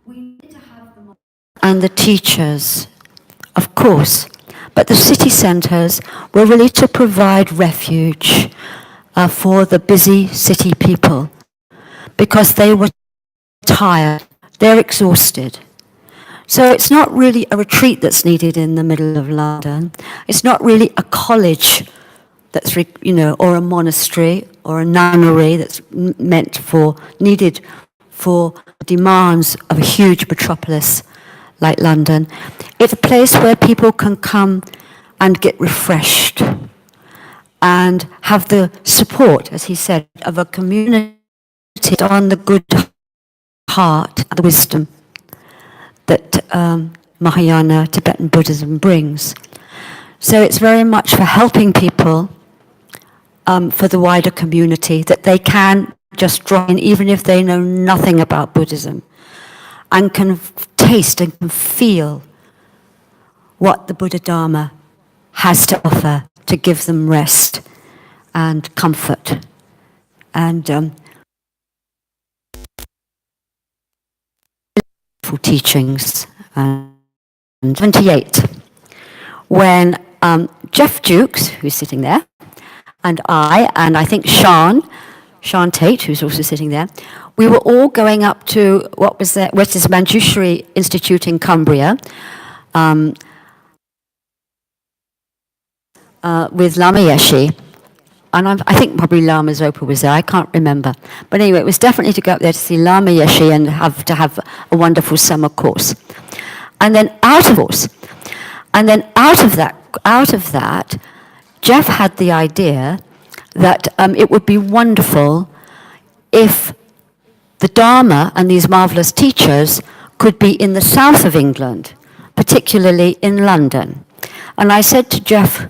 We need to have them and the teachers, of course, but the city centres were really to provide refuge for the busy city people because they were tired, they're exhausted. So it's not really a retreat that's needed in the middle of London. It's not really a college that's, or a monastery or a nunnery that's needed for demands of a huge metropolis like London. It's a place where people can come and get refreshed and have the support, as he said, of a community on the good heart and the wisdom that Mahayana Tibetan Buddhism brings. So it's very much for helping people for the wider community, that they can just drop in even if they know nothing about Buddhism and can taste and can feel what the Buddha Dharma has to offer to give them rest and comfort. And teachings. And 28, when Jeff Jukes, who's sitting there, and I think Sean Tate, who's also sitting there, we were all going up to what is Manjushri Institute in Cumbria, with Lama Yeshe, and I think probably Lama Zopa was there, I can't remember. But anyway, it was definitely to go up there to see Lama Yeshe and have a wonderful summer course. And then out of that, Jeff had the idea that it would be wonderful if the Dharma and these marvelous teachers could be in the south of England, particularly in London. And I said to Jeff,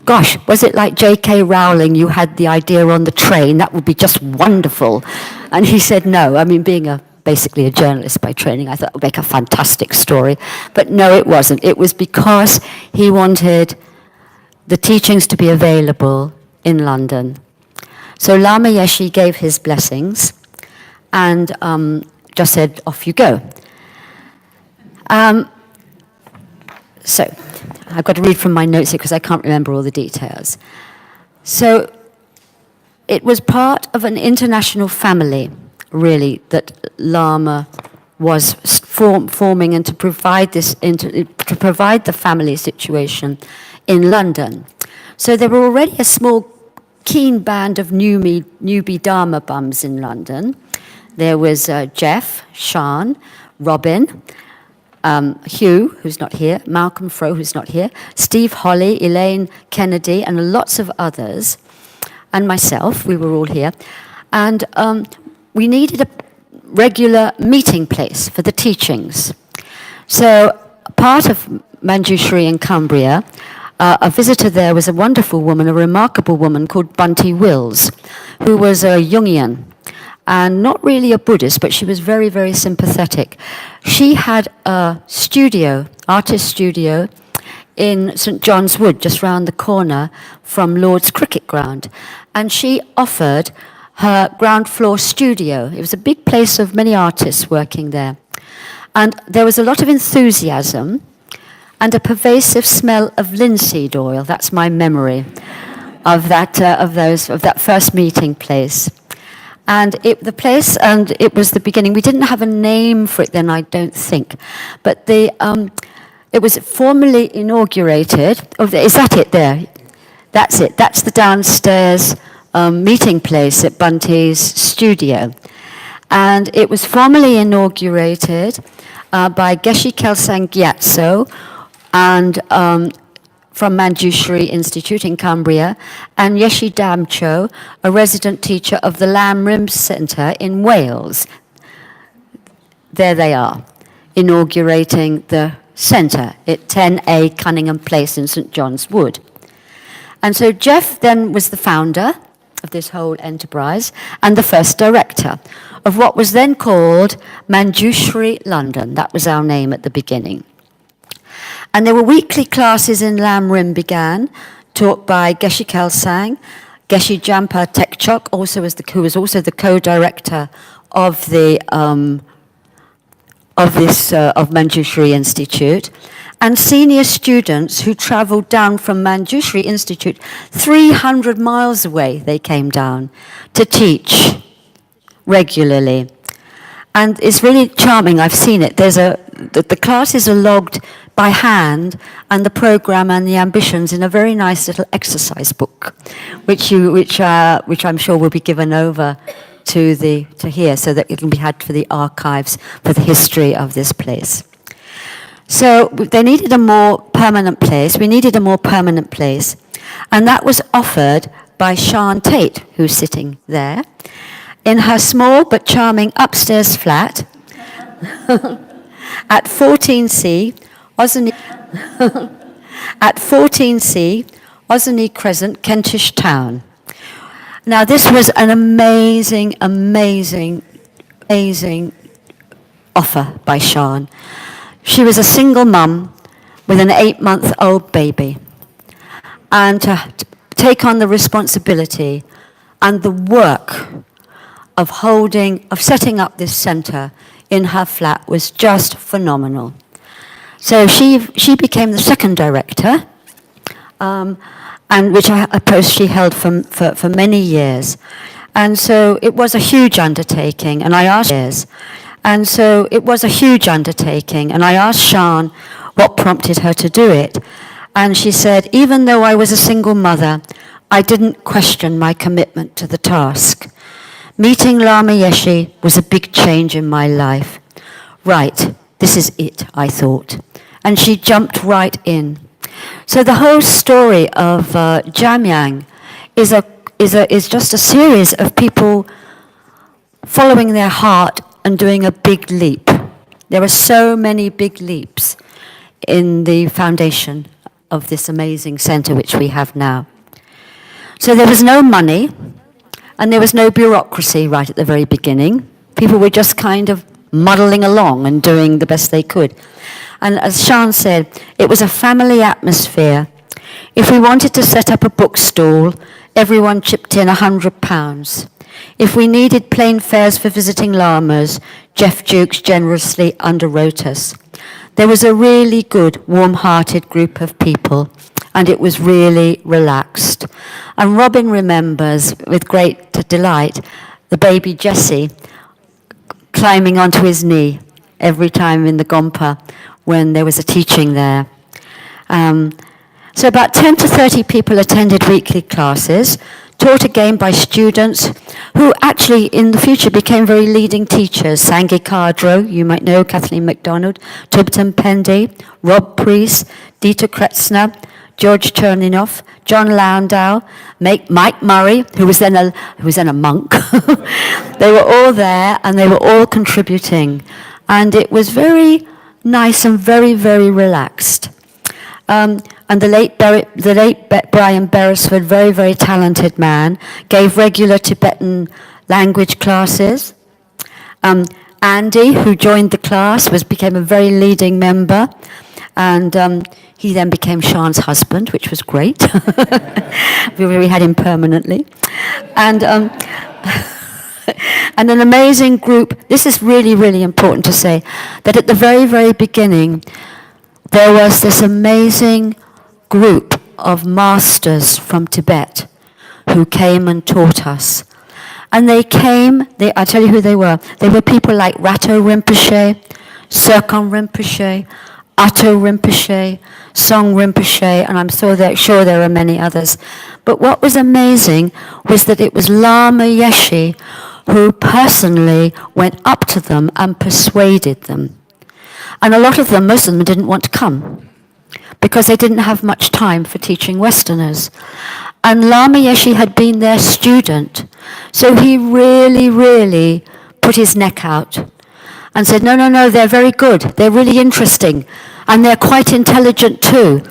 gosh, was it like J.K. Rowling, you had the idea on the train, that would be just wonderful. And he said no. I mean, being basically a journalist by training, I thought it would make a fantastic story. But no, it wasn't. It was because he wanted the teachings to be available in London. So Lama Yeshe gave his blessings and just said, off you go. So I've got to read from my notes here because I can't remember all the details. So it was part of an international family, really, that Lama was forming and to provide to provide the family situation in London. So there were already a small, keen band of newbie Dharma bums in London. There was Jeff, Sean, Robin, Hugh, who's not here, Malcolm Froh, who's not here, Steve Holly, Elaine Kennedy, and lots of others, and myself, we were all here. And we needed a regular meeting place for the teachings. So part of Manjushri in Cumbria, a visitor there was a wonderful woman, a remarkable woman called Bunty Wills, who was a Jungian, and not really a Buddhist, but she was very, very sympathetic. She had a studio, artist studio, in St. John's Wood, just round the corner from Lord's Cricket Ground. And she offered her ground floor studio. It was a big place of many artists working there. And there was a lot of enthusiasm and a pervasive smell of linseed oil. That's my memory of that first meeting place. And it was the beginning. We didn't have a name for it then, I don't think. But it was formally inaugurated. Oh, is that it there? That's it. That's the downstairs meeting place at Bunty's studio. And it was formally inaugurated by Geshe Kelsang Gyatso and from Manjushri Institute in Cumbria, and Yeshe Damcho, a resident teacher of the Lam Rim Centre in Wales. There they are, inaugurating the centre at 10A Cunningham Place in St. John's Wood. And so Jeff then was the founder of this whole enterprise and the first director of what was then called Manjushri London. That was our name at the beginning. And there were weekly classes in Lam Rim began, taught by Geshe Kelsang, Geshe Jampa Tekchok, who was also the co-director of the of this of Manjushri Institute, and senior students who travelled down from Manjushri Institute 300 miles away. They came down to teach regularly, and it's really charming. I've seen it. The classes are logged by hand, and the program and the ambitions in a very nice little exercise book, which I'm sure will be given over to here, so that it can be had for the archives, for the history of this place. So they needed a more permanent place. We needed a more permanent place, and that was offered by Sian Tate, who's sitting there, in her small but charming upstairs flat at 14C Ozany Crescent, Kentish Town. Now, this was an amazing, amazing, amazing offer by Sian. She was a single mum with an 8-month-old baby, and to take on the responsibility and the work of setting up this centre in her flat was just phenomenal. So she became the second director, and which a post she held for many years. And so it was a huge undertaking, and I asked Sian what prompted her to do it. And she said, even though I was a single mother, I didn't question my commitment to the task. Meeting Lama Yeshe was a big change in my life. Right, this is it, I thought. And she jumped right in. So the whole story of Jamyang is just a series of people following their heart and doing a big leap. There are so many big leaps in the foundation of this amazing centre which we have now. So there was no money, and there was no bureaucracy right at the very beginning. People were just kind of muddling along and doing the best they could. And as Sian said, it was a family atmosphere. If we wanted to set up a bookstall, everyone chipped in £100. If we needed plane fares for visiting lamas, Jeff Jukes generously underwrote us. There was a really good, warm-hearted group of people, and it was really relaxed. And Robin remembers with great delight the baby Jessie climbing onto his knee every time in the Gompa when there was a teaching there. So about 10 to 30 people attended weekly classes, taught again by students who actually in the future became very leading teachers. Sangi Kadro, you might know, Kathleen MacDonald, Tubton Pendy, Rob Priest, Dieter Kretzner, George Cherninoff, John Landau, Mike Murray, who was then a monk. They were all there, and they were all contributing. And it was very nice and very, very relaxed. And the late Brian Beresford, very, very talented man, gave regular Tibetan language classes. Andy, who joined the class, became a very leading member, and he then became Sian's husband, which was great. We had him permanently. And and an amazing group. This is really, really important to say, that at the very, very beginning, there was this amazing group of masters from Tibet who came and taught us. And I tell you who they were. They were people like Rato Rinpoche, Serkon Rinpoche, Atto Rinpoche, Song Rinpoche, and I'm sure there are many others. But what was amazing was that it was Lama Yeshe who personally went up to them and persuaded them. And most of them didn't want to come because they didn't have much time for teaching Westerners. And Lama Yeshe had been their student, so he really, really put his neck out and said, no, they're very good, they're really interesting, and they're quite intelligent too.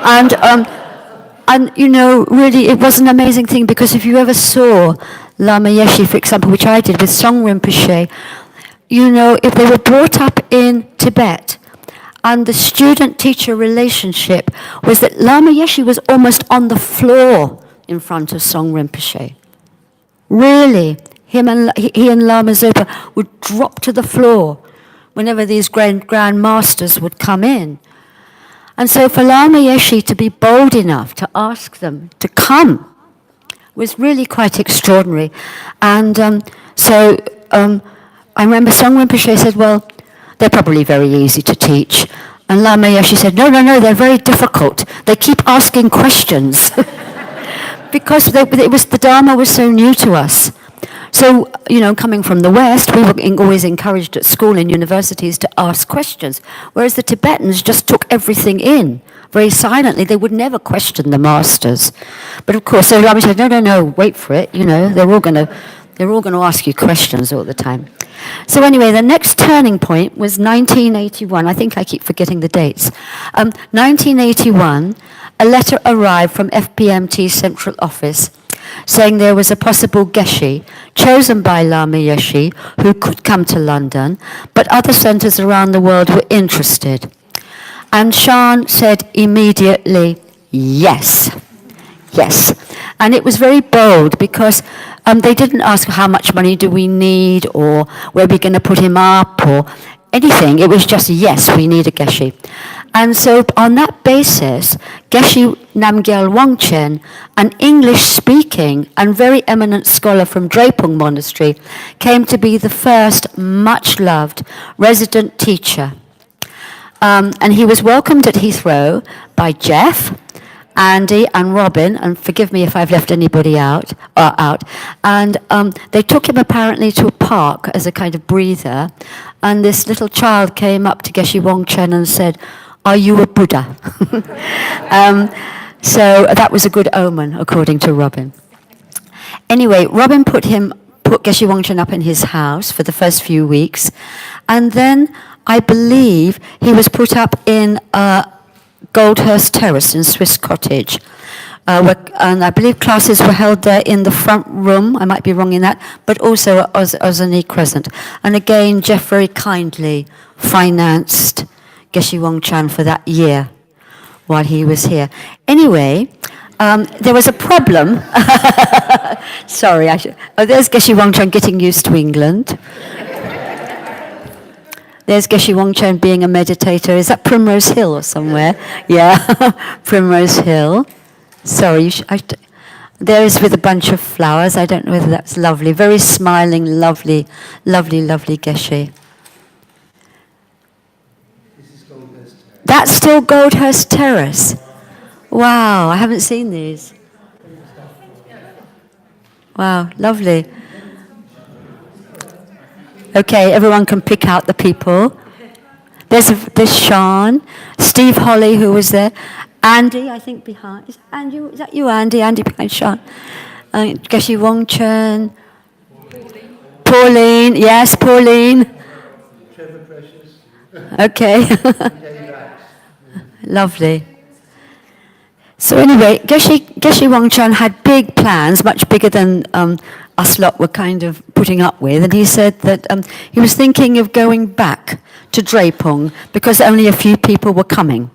And you know, really, it was an amazing thing, because if you ever saw Lama Yeshe, for example, which I did with Song Rinpoche, you know, if they were brought up in Tibet, and the student-teacher relationship was that Lama Yeshe was almost on the floor in front of Song Rinpoche. Really, he and Lama Zopa would drop to the floor whenever these grand masters would come in. And so for Lama Yeshe to be bold enough to ask them to come was really quite extraordinary. And I remember Song Rinpoche said, well, they're probably very easy to teach. And Lama Yeshe said, no, they're very difficult. They keep asking questions. Because the Dharma was so new to us. So, coming from the West, we were always encouraged at school and universities to ask questions, whereas the Tibetans just took everything in very silently. They would never question the masters. But of course, so Lama said, no, wait for it. They're all going to ask you questions all the time. So anyway, the next turning point was 1981. I think I keep forgetting the dates. 1981, a letter arrived from FPMT Central Office saying there was a possible Geshe chosen by Lama Yeshe who could come to London, but other centres around the world were interested. And Shan said immediately, yes. And it was very bold because they didn't ask how much money do we need or where we're going to put him up or anything. It was just, yes, we need a Geshe. And so on that basis, Geshe Namgyal Wangchen, an English-speaking and very eminent scholar from Drepung Monastery, came to be the first much-loved resident teacher. And he was welcomed at Heathrow by Jeff, Andy and Robin, and forgive me if I've left anybody out. And they took him apparently to a park as a kind of breather, and this little child came up to Geshe Wangchen and said, are you a Buddha? So that was a good omen, according to Robin. Anyway, Robin put Geshe Wangchen up in his house for the first few weeks, and then I believe he was put up in Goldhurst Terrace in Swiss Cottage. And I believe classes were held there in the front room, I might be wrong in that, but also at Ozani Crescent. And again, Jeff very kindly financed Geshe Wangchen for that year while he was here. Anyway, there was a problem. Sorry, there's Geshe Wangchen getting used to England. There's Geshe Wangchen being a meditator. Is that Primrose Hill or somewhere? Yeah, Primrose Hill. Sorry, there is with a bunch of flowers. I don't know whether that's lovely. Very smiling, lovely Geshe. That's still Goldhurst Terrace. Wow, I haven't seen these. Wow, lovely. Okay, everyone can pick out the people. There's Sean, Steve Holly, who was there, Andy, I think behind. Is that you, Andy? Andy behind Sean. Geshe Wangchen. Pauline, yes, Pauline. Trevor Precious. Okay. Lovely. So anyway, Geshe Wangchen had big plans, much bigger than us lot were kind of putting up with, and he said that he was thinking of going back to Drepung because only a few people were coming.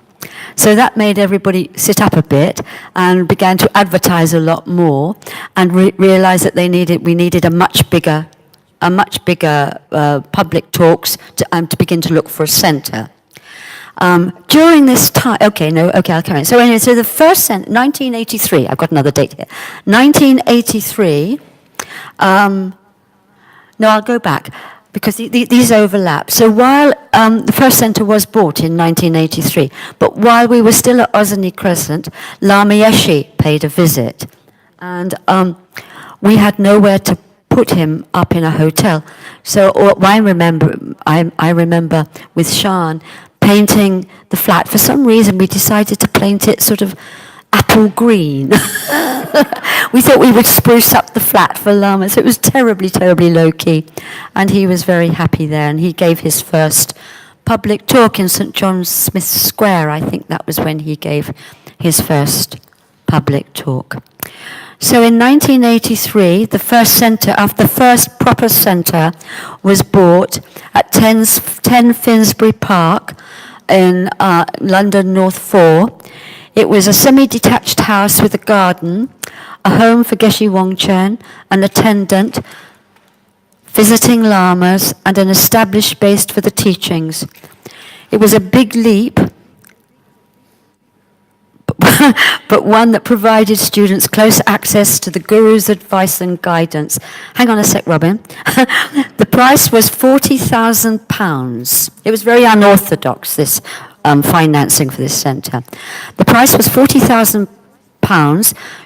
So that made everybody sit up a bit and began to advertise a lot more and realize that we needed a much bigger public talks to begin to look for a centre. During this time, I'll carry on. So anyway, so the first 1983, I've got another date here. 1983, no, I'll go back because these overlap. So while the first centre was bought in 1983, but while we were still at Ozani Crescent, Lama Yeshe paid a visit. And we had nowhere to put him up in a hotel. So I remember with Shan painting the flat. For some reason, we decided to paint it sort of apple green. We thought we would spruce up the flat for Lama. So it was terribly, terribly low-key. And he was very happy there. And he gave his first public talk in St. John Smith Square. I think that was when he gave his first public talk. So in 1983, the first centre, after the first proper centre, was bought at 10 Finsbury Park in London North 4. It was a semi-detached house with a garden, a home for Geshe Wangchen, an attendant, visiting lamas, and an established base for the teachings. It was a big leap, but one that provided students close access to the Guru's advice and guidance. Hang on a sec, Robin. The price was £40,000. It was very unorthodox, this financing for this centre. The price was £40,000.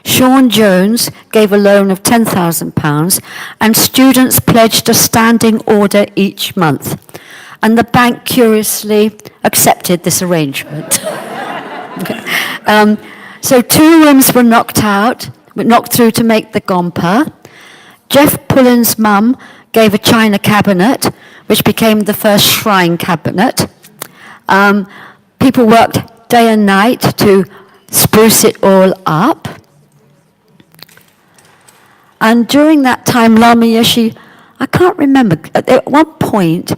Sean Jones gave a loan of £10,000, and students pledged a standing order each month. And the bank curiously accepted this arrangement. So 2 rooms were knocked through to make the gompa. Jeff Pullen's mum gave a china cabinet, which became the first shrine cabinet. People worked day and night to spruce it all up. And during that time, Lama Yeshe, I can't remember, at one point,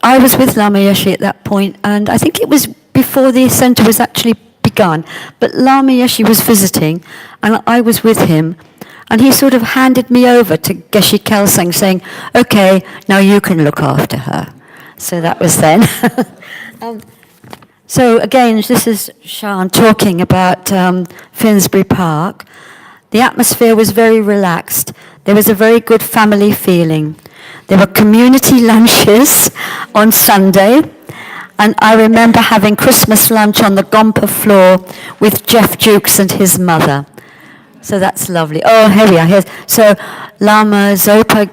I was with Lama Yeshe at that point, and I think it was before the centre was actually begun, but Lama Yeshe was visiting, and I was with him, and he sort of handed me over to Geshe Kelsang, saying, okay, now you can look after her. So that was then. So again, this is Sian talking about Finsbury Park. The atmosphere was very relaxed. There was a very good family feeling. There were community lunches on Sunday, and I remember having Christmas lunch on the Gompa floor with Jeff Jukes and his mother. So that's lovely. Oh, here we are. So Lama Zopa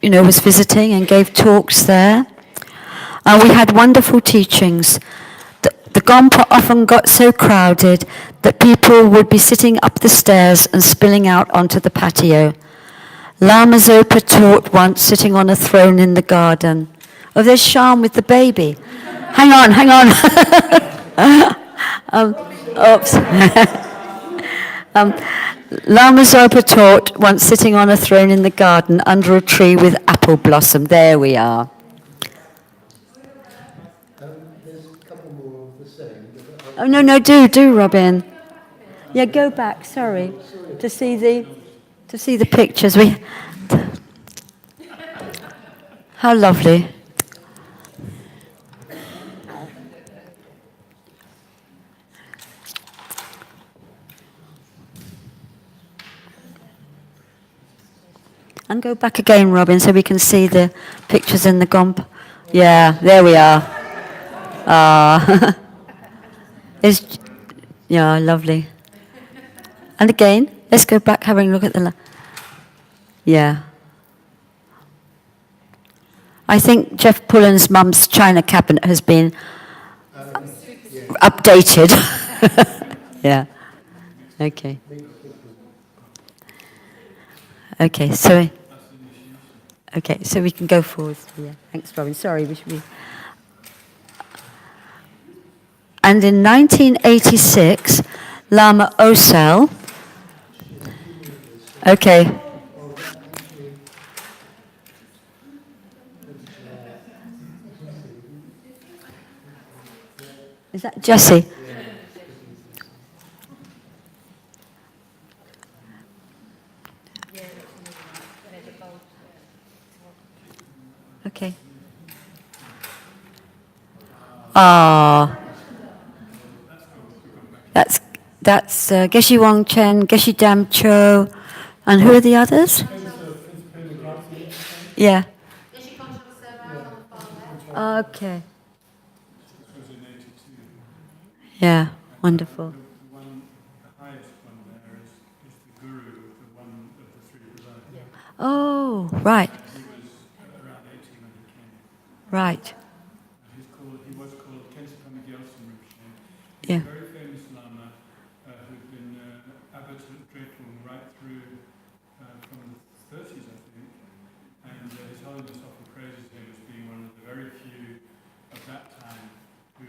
was visiting and gave talks there. We had wonderful teachings. The Gompa often got so crowded that people would be sitting up the stairs and spilling out onto the patio. Lama Zopa taught once sitting on a throne in the garden. Oh, there's Shyam with the baby. Hang on. Oops. Lama Zopa taught once sitting on a throne in the garden under a tree with apple blossom. There we are. There's a couple more of the same. Oh, no, do, Robin. Yeah, go back, sorry, to see the pictures. How lovely. And go back again, Robin, so we can see the pictures in the gomp. Yeah, there we are. Yeah, lovely. And again, let's go back, having a look at yeah. I think Jeff Pullen's mum's china cabinet has been updated. Yeah. Okay. Okay, so we can go forward. Yeah, thanks, Robin. Sorry, we should be. And in 1986, Lama Osel. Okay. Is that Jessie? Okay. That's Geshe Wang Chen, Geshe Dam Cho, and who are the others? Yeah. Okay. Yeah, wonderful. The highest one there is the guru of the one of the 3 presiding. Oh, right. He was around 18 when he came. Right. He was called Kensapama Gyaltsen Rinpoche. He's Yeah. a very famous Lama who'd been abbot at Drepung right through from the 30s, I think. And His Holiness often praises him as being one of the very few of that time who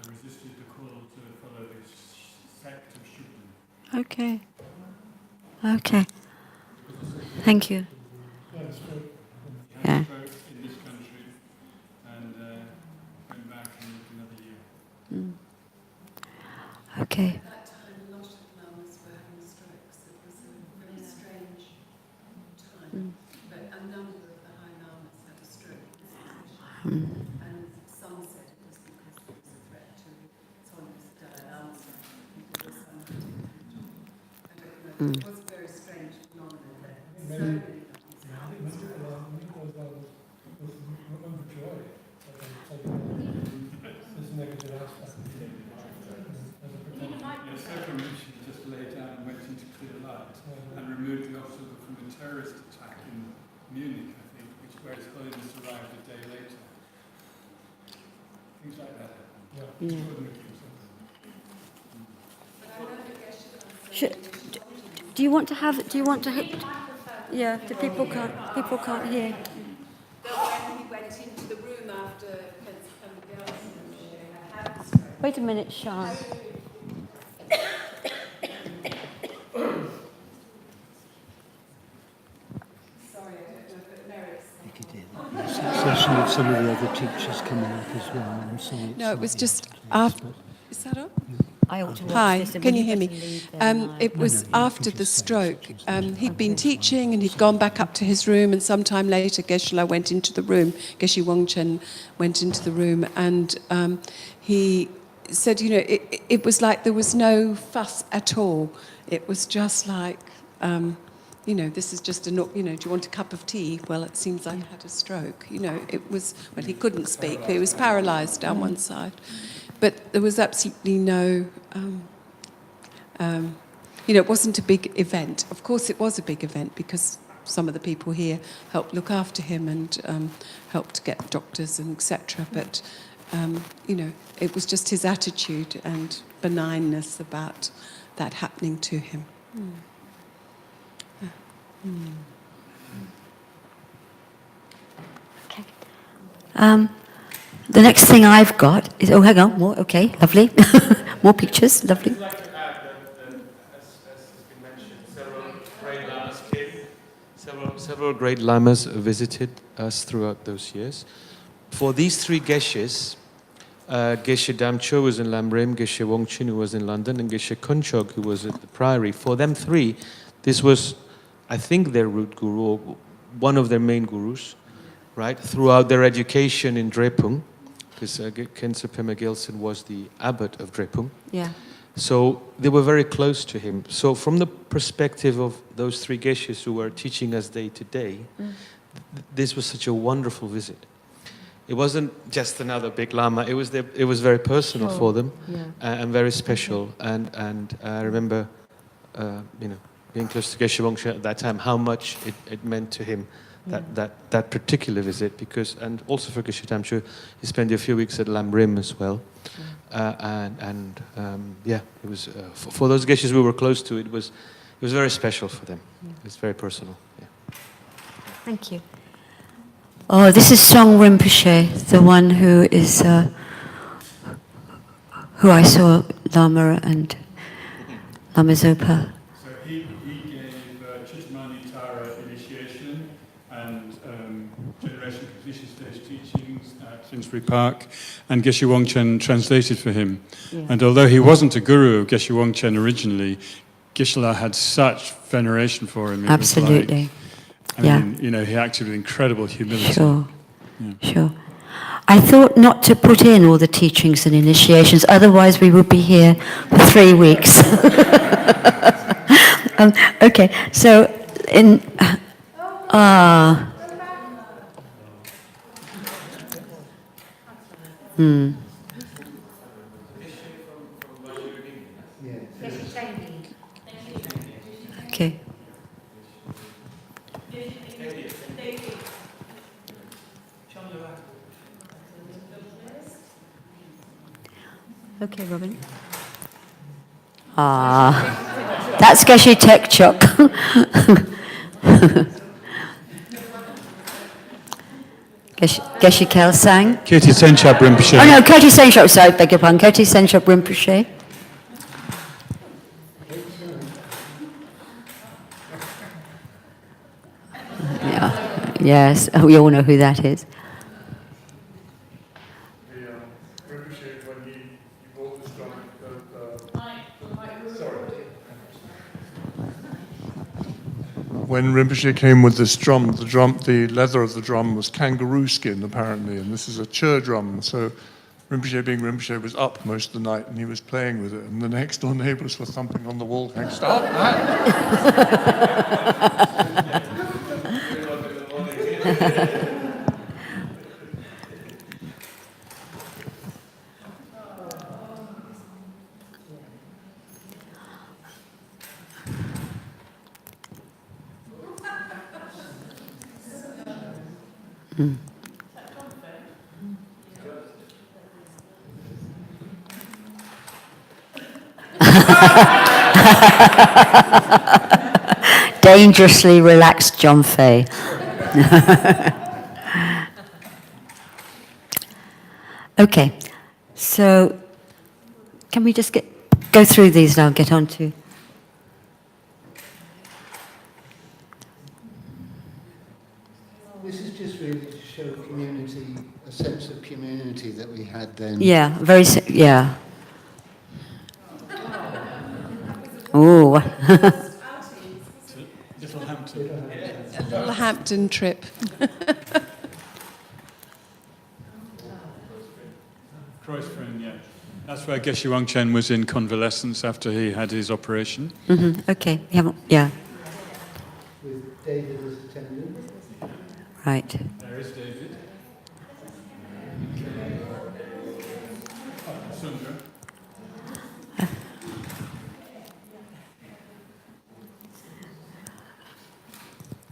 resisted the call to follow this sect of Shubden. Okay. Okay. Thank you. Yeah. In this country and went back and lived another year. Okay. At that time, a lot of lamas were having strokes. It was a very strange time. But a number And some said it was because there was a threat to Sonia's answer. There was some I don't know. It was a very strange phenomenon that so many nuns She just lay down and went into clear light and removed the obstacle from a terrorist attack in Munich, I think, where His Holiness arrived a day later. Things like that happen. Do you want to have? Do you want to? Yeah, the people can't hear. when he went into the room after the girls had the stroke. Wait a minute, Sean. Sorry, I don't know if it merits. Session with some of the other teachers coming up as well. I'm sorry. No, it was just after. Is that up? I ought to watch Hi, this, and can will you hear me? better leave then? It was after the stroke. He'd been teaching and he'd gone back up to his room, and sometime later Geshe-la went into the room. Geshe Wangchen went into the room, and he said, it was like there was no fuss at all. It was just like, this is just do you want a cup of tea? Well, it seems like he had a stroke. It was, well, he couldn't speak, but he was paralysed down one side. But there was absolutely no, it wasn't a big event. Of course, it was a big event because some of the people here helped look after him and helped get doctors and etc. But, it was just his attitude and benignness about that happening to him. Okay. The next thing I've got is, hang on, more, okay, lovely. More pictures, lovely. I'd like to add that as has been mentioned, several great lamas came. Several great lamas visited us throughout those years. For these three geshes, Geshe Damcho was in Lamrim, Geshe Wangchen, who was in London, and Geshe Kunchog, who was at the Priory. For them three, this was, I think, their root guru, or one of their main gurus, right? Throughout their education in Drepung, because Khensa Pema Gyaltsen was the abbot of Drepung. Yeah. So they were very close to him. So from the perspective of those three geshes who were teaching us day to day, this was such a wonderful visit. It wasn't just another big lama. It was very personal for them, and very special. And I remember, being close to Geshe Wangchen at that time, how much it meant to him. That particular visit, because, and also for Geshe Damcho, he spent a few weeks at Lamrim as well, it was for those geshes we were close to. It was very special for them. It's very personal. Yeah. Thank you. Oh, this is Song Rinpoche, the one who is who I saw Lama and Lama Zopa. So he gave Chittamani Tara initiation and Generation Completion Stage teachings at Finsbury Park, and Geshe Wangchen translated for him. Yeah. And although he wasn't a guru of Geshe Wangchen originally, Geshe-la had such veneration for him. It Absolutely. was like, I mean, he acted with incredible humility. Sure, sure. I thought not to put in all the teachings and initiations, otherwise we would be here for 3 weeks. Okay, so in... Okay. Okay, Robin. That's Geshe Tekchok. Geshe Kelsang. Kirti Senchab Rinpoche. Oh no, Kirti Senchab, sorry, beg your pardon. Kirti Senchab Rinpoche. Yeah, yes, we all know who that is. when Rinpoche came with this drum, the leather of the drum was kangaroo skin apparently, and this is a chur drum. So Rinpoche, being Rinpoche, was up most of the night and he was playing with it, and the next door neighbours were thumping on the wall, saying, "Stop that!" Dangerously relaxed John Fay. Okay, so can we just go through these and I'll get on to... This is just really to show community, a sense of community that we had then. Yeah, yeah. Oh. Little Hampton trip. Croy's friend, yeah. That's where Geshe Wangchen was in convalescence after he had his operation. Okay, yeah. With David as attendant. Right. There is David. Oh, Sundra.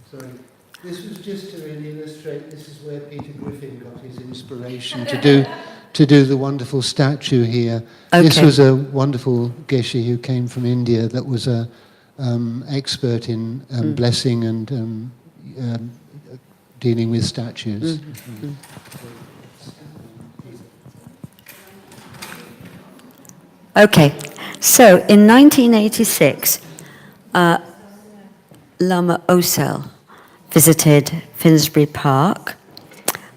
Sorry. This was just to really illustrate, this is where Peter Griffin got his inspiration to do the wonderful statue here. Okay. This was a wonderful Geshe who came from India that was a expert in blessing and dealing with statues. Okay, so in 1986, Lama Osel visited Finsbury Park,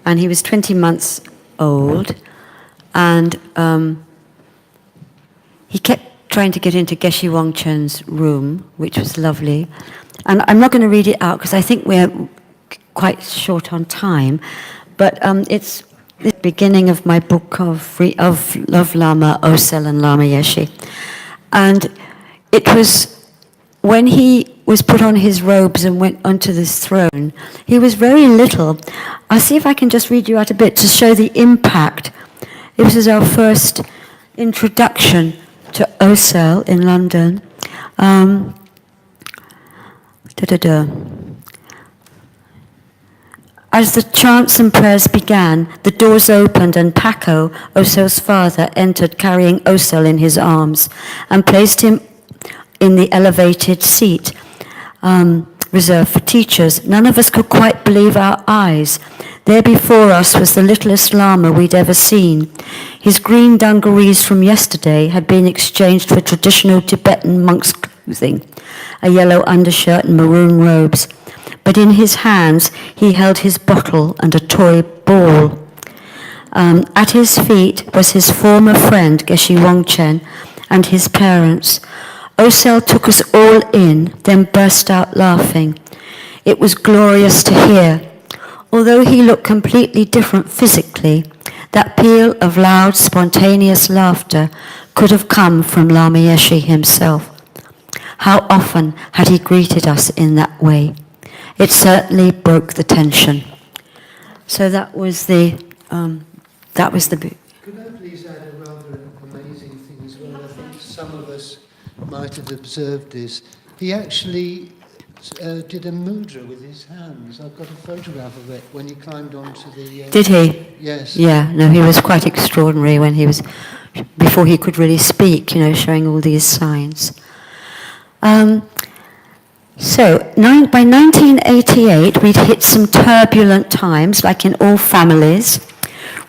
and he was 20 months old, and he kept trying to get into Geshe Wangchen's room, which was lovely. And I'm not going to read it out because I think we're quite short on time, but it's the beginning of my book of Lama Osel and Lama Yeshe. And it was when he was put on his robes and went onto this throne, he was very little. I'll see if I can just read you out a bit to show the impact. This is our first introduction to Osel in London. As the chants and prayers began, the doors opened and Paco, Osel's father, entered carrying Osel in his arms and placed him in the elevated seat reserved for teachers. None of us could quite believe our eyes. There before us was the littlest Lama we'd ever seen. His green dungarees from yesterday had been exchanged for traditional Tibetan monk's clothing, a yellow undershirt and maroon robes. But in his hands he held his bottle and a toy ball. At his feet was his former friend Geshe Wangchen and his parents. Osel took us all in, then burst out laughing. It was glorious to hear. Although he looked completely different physically, that peal of loud, spontaneous laughter could have come from Lama Yeshe himself. How often had he greeted us in that way? It certainly broke the tension. So that was the Could I please add a rather amazing thing as well? I think some of us might have observed this. He actually did a mudra with his hands. I've got a photograph of it when he climbed onto the... Did he? Yes. Yeah, no, he was quite extraordinary when he was, before he could really speak, showing all these signs. So, by 1988, we'd hit some turbulent times, like in all families.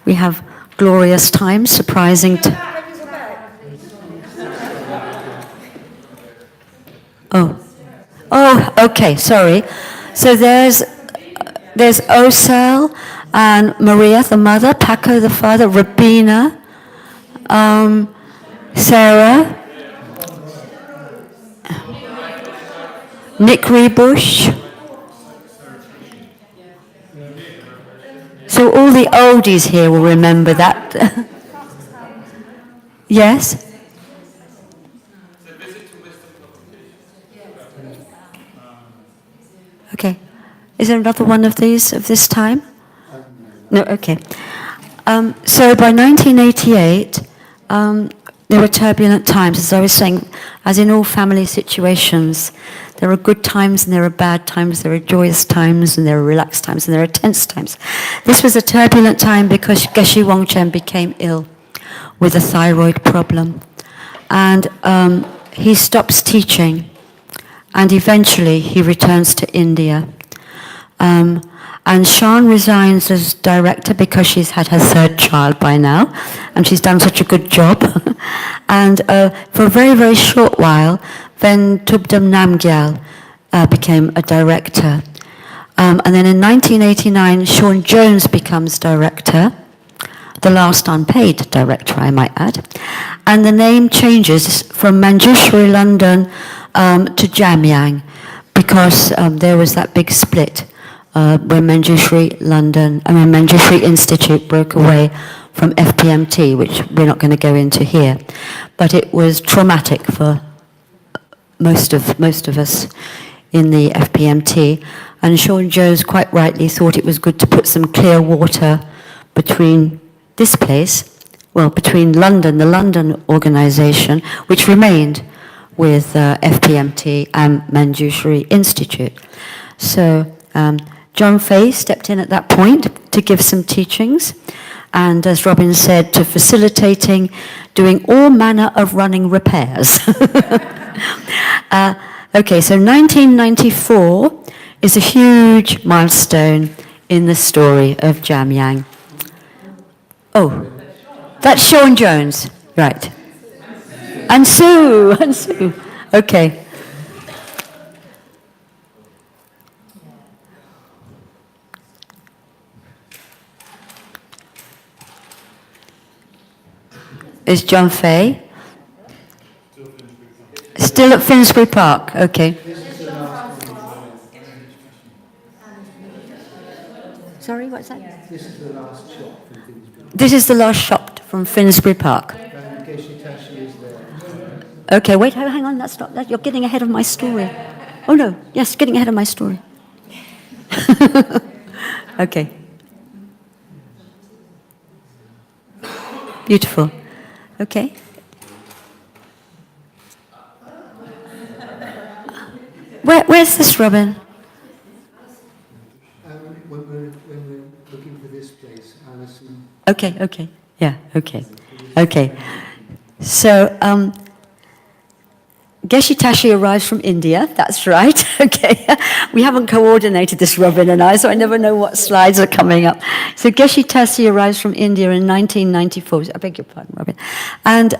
We have glorious times, surprising Oh, okay, sorry. So there's Osel and Maria, the mother, Paco, the father, Rabina, Sarah. Nickry bush. So all the oldies here will remember that. Yes? Okay. Is there another one of these of this time? No, okay. So by 1988, there were turbulent times, as I was saying, as in all family situations. There are good times and there are bad times, there are joyous times and there are relaxed times and there are tense times. This was a turbulent time because Geshe Wangchen became ill with a thyroid problem. And he stops teaching and eventually he returns to India. And Shan resigns as director because she's had her third child by now, and she's done such a good job. And for a very, very short while, then Tubdam Namgyal became a director. And then in 1989, Sean Jones becomes director, the last unpaid director, I might add. And the name changes from Manjushri London to Jamyang, because there was that big split. When Manjushri Institute broke away from FPMT, which we're not going to go into here, but it was traumatic for most of us in the FPMT. And Sean Jones quite rightly thought it was good to put some clear water between this place, well, between London, the London organisation, which remained with FPMT and Manjushri Institute. So John Fay stepped in at that point to give some teachings, and as Robin said, to facilitating doing all manner of running repairs. Okay, so 1994 is a huge milestone in the story of Jamyang. Oh, that's Sean Jones, right. And Sue. Okay. Is John Fay? Still at Finsbury Park, okay. Sorry, what's that? This is the last shot from Finsbury. This is the last shot from Finsbury Park. And Geshe Tashi is there. Okay, wait, hang on, that's not that. You're getting ahead of my story. Oh no, yes, getting ahead of my story. Okay. Beautiful. Okay. Where's this, Robin? When we're looking for this place, Alison. Okay. Yeah, okay. So, Geshe Tashi arrives from India, that's right, okay. We haven't coordinated this, Robin and I, so I never know what slides are coming up. So Geshe Tashi arrives from India in 1994, I beg your pardon, Robin, and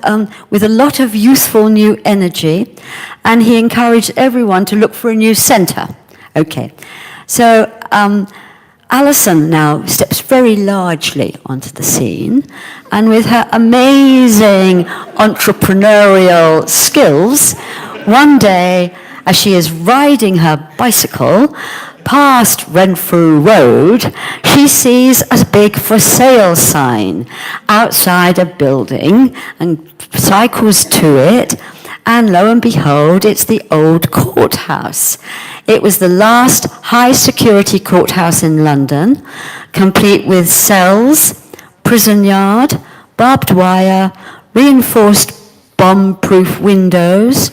with a lot of youthful new energy, and he encouraged everyone to look for a new centre. Okay, so Alison now steps very largely onto the scene, and with her amazing entrepreneurial skills, one day, as she is riding her bicycle past Renfrew Road, she sees a big for sale sign outside a building and cycles to it, and lo and behold, it's the old courthouse. It was the last high-security courthouse in London, complete with cells, prison yard, barbed wire, reinforced bomb-proof windows,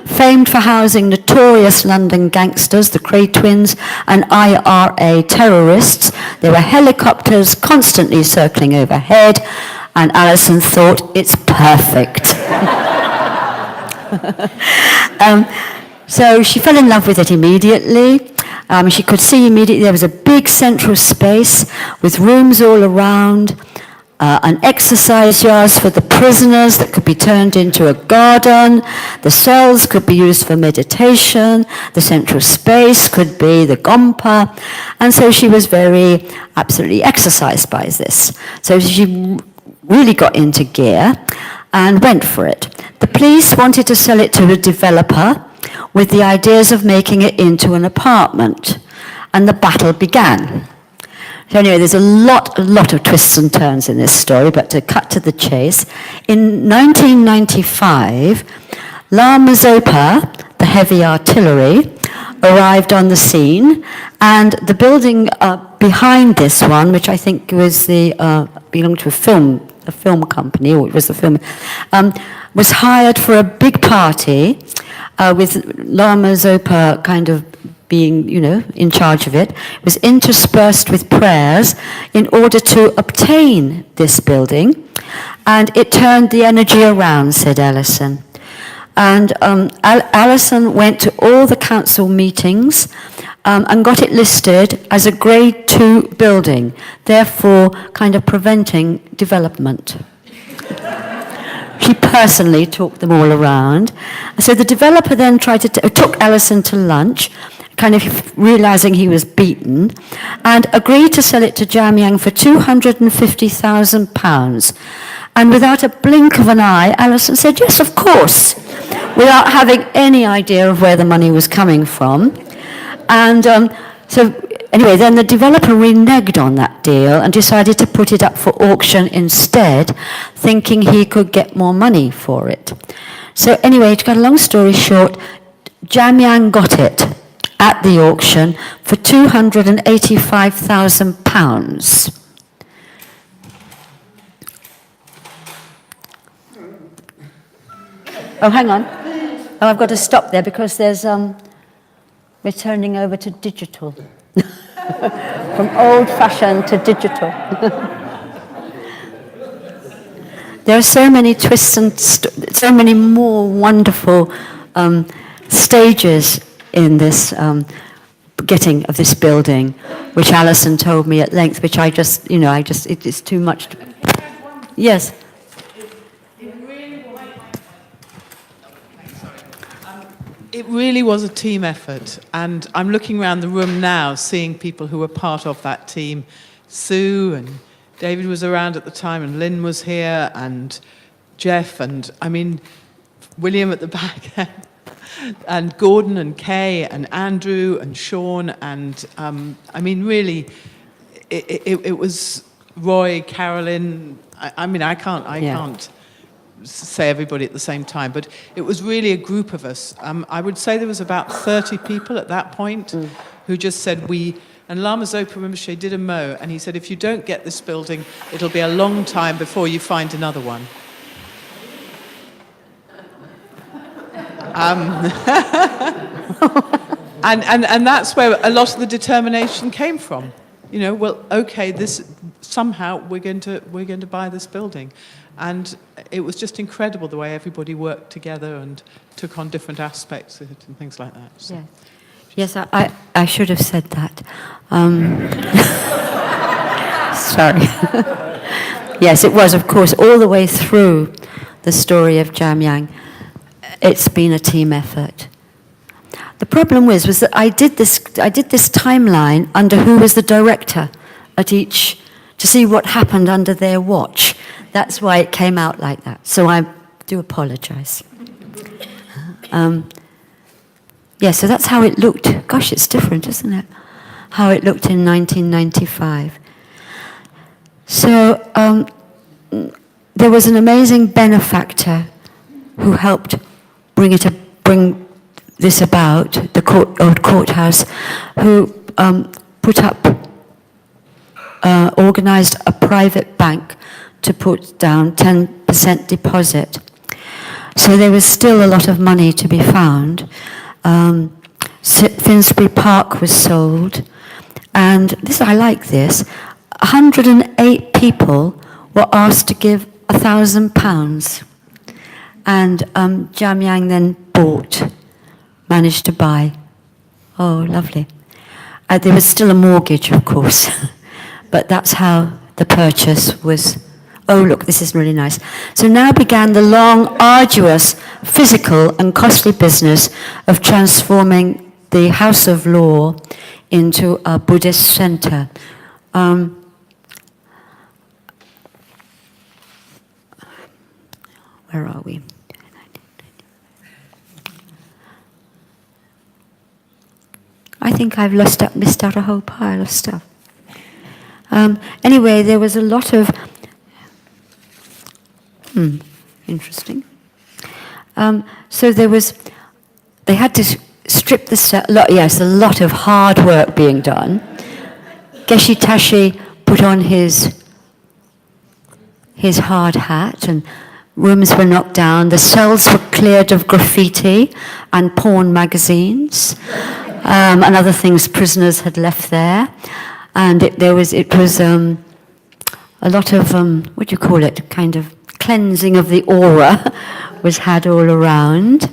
famed for housing notorious London gangsters, the Cray Twins, and IRA terrorists. There were helicopters constantly circling overhead, and Alison thought, it's perfect. So she fell in love with it immediately. She could see immediately there was a big central space with rooms all around, an exercise yard for the prisoners that could be turned into a garden. The cells could be used for meditation. The central space could be the gompa. And so she was very absolutely exercised by this. So she really got into gear and went for it. The police wanted to sell it to a developer, with the ideas of making it into an apartment, and the battle began. So anyway, there's a lot of twists and turns in this story, but to cut to the chase, in 1995, Lama Zopa, the heavy artillery, arrived on the scene, and the building behind this one, which I think was belonged to a film company, or it was the film, was hired for a big party with Lama Zopa kind of being, in charge of it. It was interspersed with prayers in order to obtain this building, and it turned the energy around, said Ellison. And Alison went to all the council meetings and got it listed as a grade 2 building, therefore kind of preventing development. She personally talked them all around. So the developer then took Alison to lunch, kind of realizing he was beaten, and agreed to sell it to Jamyang for £250,000. And without a blink of an eye, Alison said, yes, of course, without having any idea of where the money was coming from. And so anyway, then the developer reneged on that deal and decided to put it up for auction instead, thinking he could get more money for it. So anyway, to cut a long story short, Jamyang got it at the auction for £285,000. Oh, hang on. Oh, I've got to stop there because there's we're turning over to digital. From old-fashioned to digital. There are so many twists and so many more wonderful stages in this getting of this building, which Alison told me at length, which it's too much. Yes. It really was a team effort, and I'm looking around the room now, seeing people who were part of that team. Sue and David was around at the time, and Lynn was here, and Jeff, and William at the back, and Gordon and Kay and Andrew and Sean, and really, it was Roy, Carolyn. I can't say everybody at the same time, but it was really a group of us. I would say there was about 30 people at that point who just said and Lama Zopa Rinpoche did a mo, and he said, if you don't get this building, it'll be a long time before you find another one. And that's where a lot of the determination came from. Somehow we're going to buy this building. And it was just incredible the way everybody worked together and took on different aspects of it and things like that. So. Yes, I should have said that. Sorry. Yes, it was, of course, all the way through the story of Jamyang. It's been a team effort. The problem was that I did this timeline under who was the director at each, to see what happened under their watch. That's why it came out like that. So I do apologize. So that's how it looked. Gosh, it's different, isn't it? How it looked in 1995. So there was an amazing benefactor who helped bring this about, the old courthouse, who organized a private bank to put down 10% deposit. So there was still a lot of money to be found. Finsbury Park was sold, and I like this, 108 people were asked to give £1,000, and Jamyang then managed to buy. Oh, lovely. There was still a mortgage, of course, but that's how the purchase was. Oh, look, this is really nice. So now began the long, arduous, physical and costly business of transforming the House of Law into a Buddhist centre. Where are we? I think I've missed out a whole pile of stuff. Anyway, there was a lot of... interesting. So they had to strip the stuff. Yes, a lot of hard work being done. Geshe Tashi put on his hard hat, and rooms were knocked down. The cells were cleared of graffiti and porn magazines and other things prisoners had left there. And it was a lot of what do you call it? Kind of cleansing of the aura was had all around.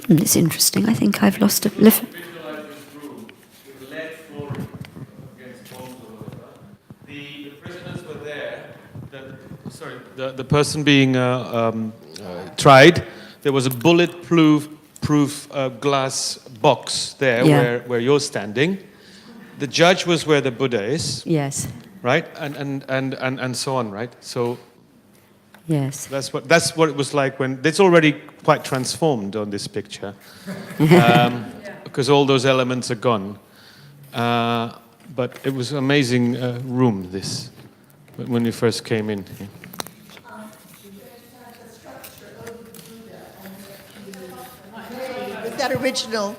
It's interesting. I think I've lost a lift. Visualize this room with lead flooring against bones or whatever. The prisoners were there. The person being tried, there was a bulletproof glass box there where you're standing. The judge was where the Buddha is. Yes. Right? And so on, right? So Yes. that's what it was like when it's already quite transformed on this picture. Because all those elements are gone. But it was an amazing room, this, when you first came in. With that original.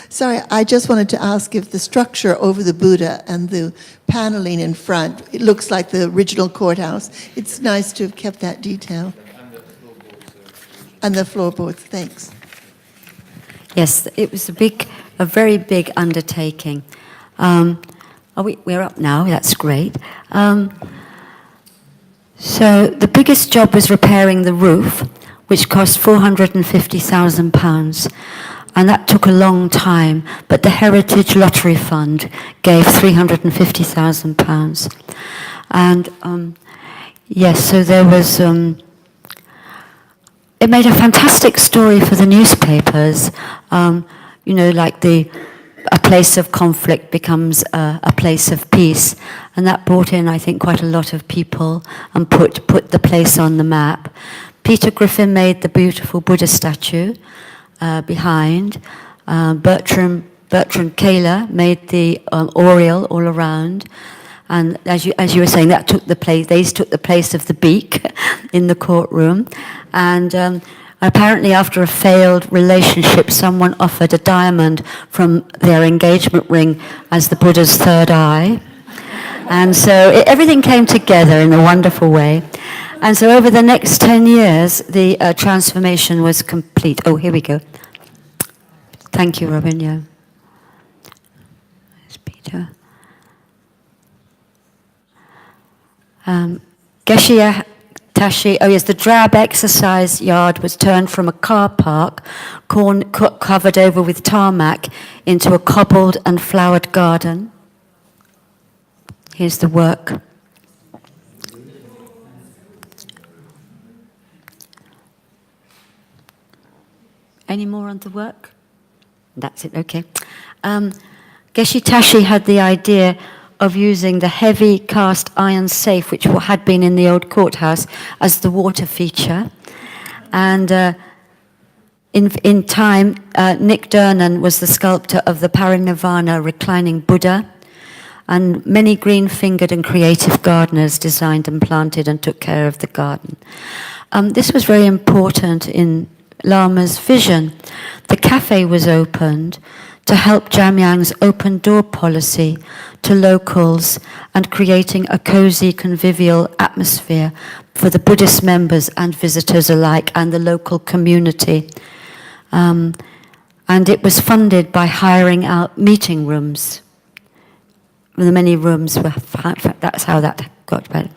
Sorry, I just wanted to ask if the structure over the Buddha and the paneling in front, it looks like the original courthouse. It's nice to have kept that detail. And the floorboards, thanks. Yes, it was a very big undertaking. We're up now, that's great. So the biggest job was repairing the roof, which cost £450,000. And that took a long time, but the Heritage Lottery Fund gave £350,000. And yes, so there was... it made a fantastic story for the newspapers. Like a place of conflict becomes a place of peace. And that brought in, I think, quite a lot of people and put the place on the map. Peter Griffin made the beautiful Buddha statue behind. Bertram Kaler made the oriel all around. And as you were saying, they took the place of the beak in the courtroom. And apparently after a failed relationship, someone offered a diamond from their engagement ring as the Buddha's third eye. And so everything came together in a wonderful way. And so over the next 10 years, the transformation was complete. Oh, here we go. Thank you, Robin, yeah. There's Peter. Geshe Tashi, the drab exercise yard was turned from a car park, covered over with tarmac, into a cobbled and flowered garden. Here's the work. Any more on the work? That's it, okay. Geshe Tashi had the idea of using the heavy cast iron safe, which had been in the old courthouse, as the water feature. And in time, Nick Durnan was the sculptor of the Parinirvana reclining Buddha, and many green-fingered and creative gardeners designed and planted and took care of the garden. This was very important in Lama's vision. The cafe was opened to help Jamyang's open door policy to locals and creating a cozy, convivial atmosphere for the Buddhist members and visitors alike and the local community. And it was funded by hiring out meeting rooms. The many rooms were, that's how that got about.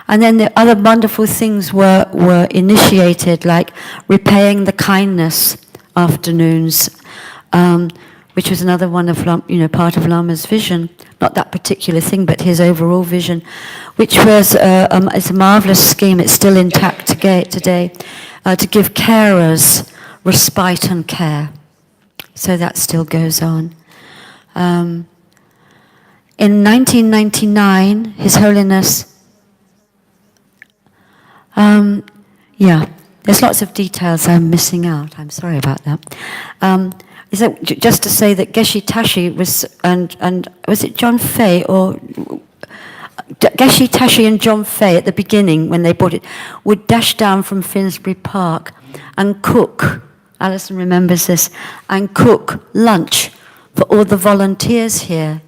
And then the other wonderful things were initiated, like repaying the kindness afternoons, which was another one of part of Lama's vision. Not that particular thing, but his overall vision, which was it's a marvelous scheme. It's still intact today, to give carers respite and care. So that still goes on. In 1999, His Holiness, Yeah, there's lots of details I'm missing out. I'm sorry about that. Is that just to say that Geshe Tashi was, and was it John Fay or Geshe Tashi and John Fay at the beginning when they bought it would dash down from Finsbury Park and cook. Alison remembers this, and cook lunch for all the volunteers here,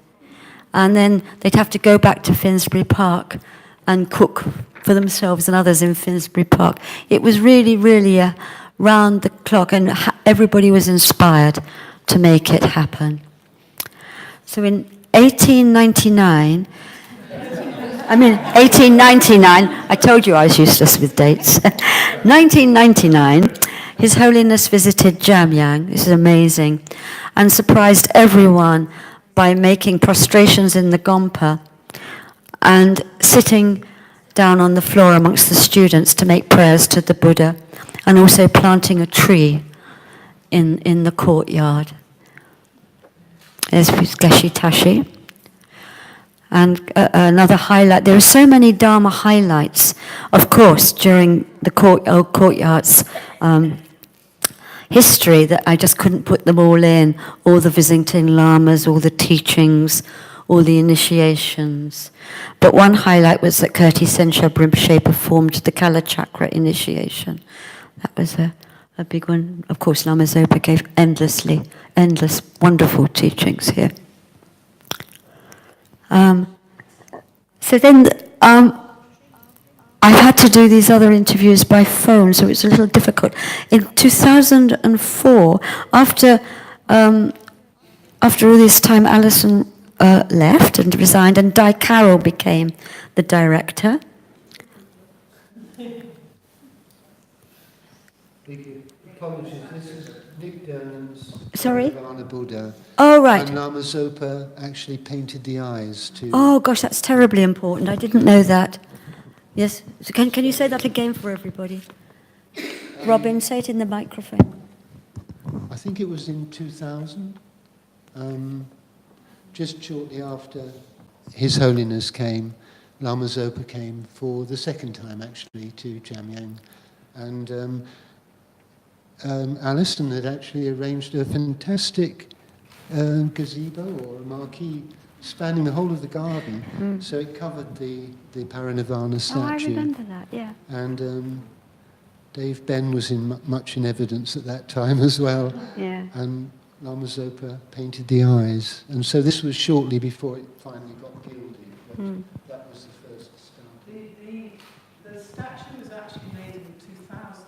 and then they'd have to go back to Finsbury Park and cook for themselves and others in Finsbury Park. It was really, really round the clock, and everybody was inspired to make it happen. So in 1899, 1899, I told you I was useless with dates. 1999, His Holiness visited Jamyang, this is amazing, and surprised everyone by making prostrations in the Gompa and sitting down on the floor amongst the students to make prayers to the Buddha, and also planting a tree in the courtyard. There's Geshe Tashi. And another highlight, there are so many Dharma highlights, of course, during the old courtyard's history, that I just couldn't put them all in. All the visiting lamas, all the teachings, all the initiations. But one highlight was that Kirti Senshab Rinpoche performed the Kala Chakra initiation. That was a big one. Of course, Lama Zopa gave endless, wonderful teachings here. So then I've had to do these other interviews by phone, so it's a little difficult. In 2004, after all this time, Alison left and resigned, and Di Carroll became the director. Apologies, this is Nick Dernan's Sorry? Nirvana Buddha. Oh, right. And Lama Zopa actually painted the eyes too. Oh, gosh, that's terribly important. I didn't know that. Yes. So can you say that again for everybody? Robin, say it in the microphone. I think it was in 2000, just shortly after His Holiness came, Lama Zopa came for the second time, actually, to Jamyang. And Alison had actually arranged a fantastic gazebo or a marquee spanning the whole of the garden, so it covered the Parinirvana statue. Oh, I remember that, yeah. And Dave Ben was much in evidence at that time as well. Yeah. And Lama Zopa painted the eyes. And so this was shortly before it finally got gilded. But that was the first start. The statue was actually made in 2000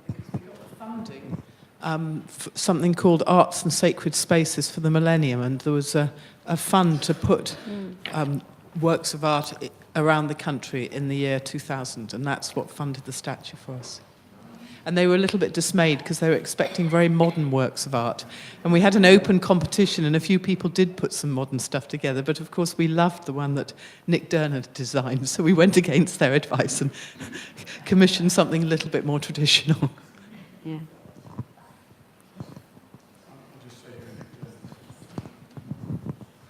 because we got the funding for something called Arts and Sacred Spaces for the Millennium, and there was a fund to put works of art around the country in the year 2000, and that's what funded the statue for us. And they were a little bit dismayed because they were expecting very modern works of art. And we had an open competition, and a few people did put some modern stuff together, but of course we loved the one that Nick Dern had designed, so we went against their advice and commissioned something a little bit more traditional. Yeah.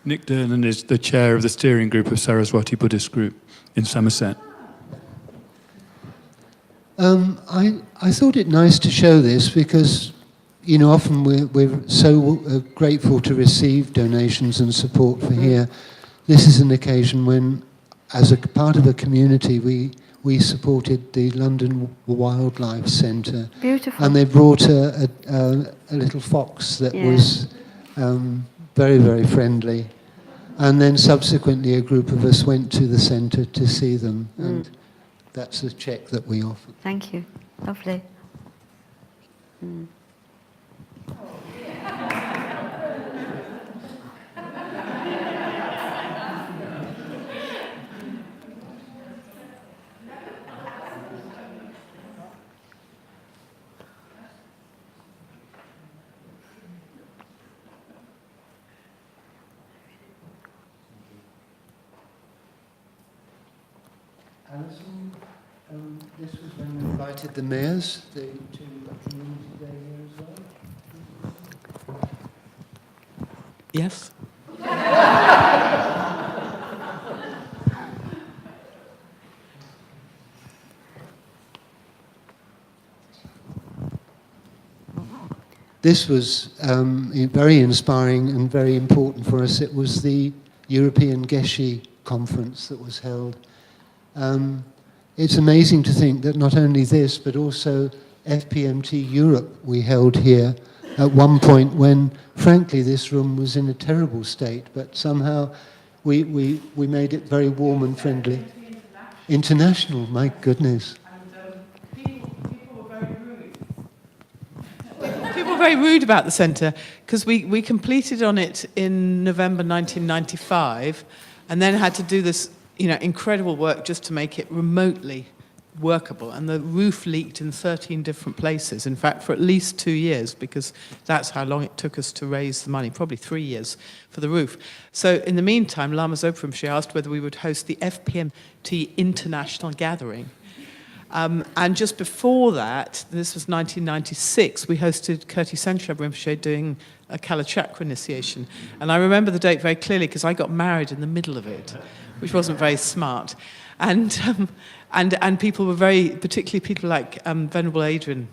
Nick Dernan is the chair of the steering group of Saraswati Buddhist Group in Somerset. I thought it nice to show this because, you know, often we're so grateful to receive donations and support for here. This is an occasion when, as a part of a community, we supported the London Wildlife Centre. Beautiful. And they brought a little fox that was very, very friendly. And then subsequently a group of us went to the centre to see them. And that's a check that we offered. Thank you. Lovely. Alison, this was when we invited the mayors to the community day here as well. Yes? this was very inspiring and very important for us. It was the European Geshe conference that was held. It's amazing to think that not only this, but also FPMT Europe we held here at one point when, frankly, this room was in a terrible state, but somehow we made it very warm and friendly. International, my goodness. People were very rude about the centre, because we completed on it in November 1995 and then had to do this incredible work just to make it remotely workable, and the roof leaked in 13 different places, in fact for at least 2 years, because that's how long it took us to raise the money, probably 3 years for the roof. So in the meantime, Lama Zopa Rinpoche asked whether we would host the FPMT International Gathering. And just before that, this was 1996, we hosted Kirti Senshab Rinpoche doing a Kalachakra initiation. And I remember the date very clearly because I got married in the middle of it, which wasn't very smart. And people were very, particularly people like Venerable Adrian,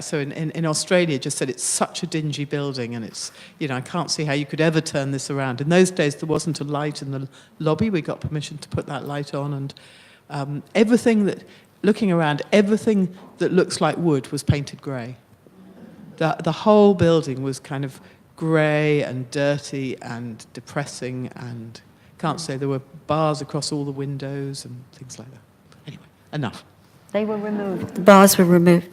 so in Australia, just said it's such a dingy building, and it's, I can't see how you could ever turn this around. In those days, there wasn't a light in the lobby. We got permission to put that light on, and looking around, everything that looks like wood was painted grey. The whole building was kind of grey and dirty and depressing, and can't say there were bars across all the windows and things like that. Anyway, enough. They were removed. The bars were removed.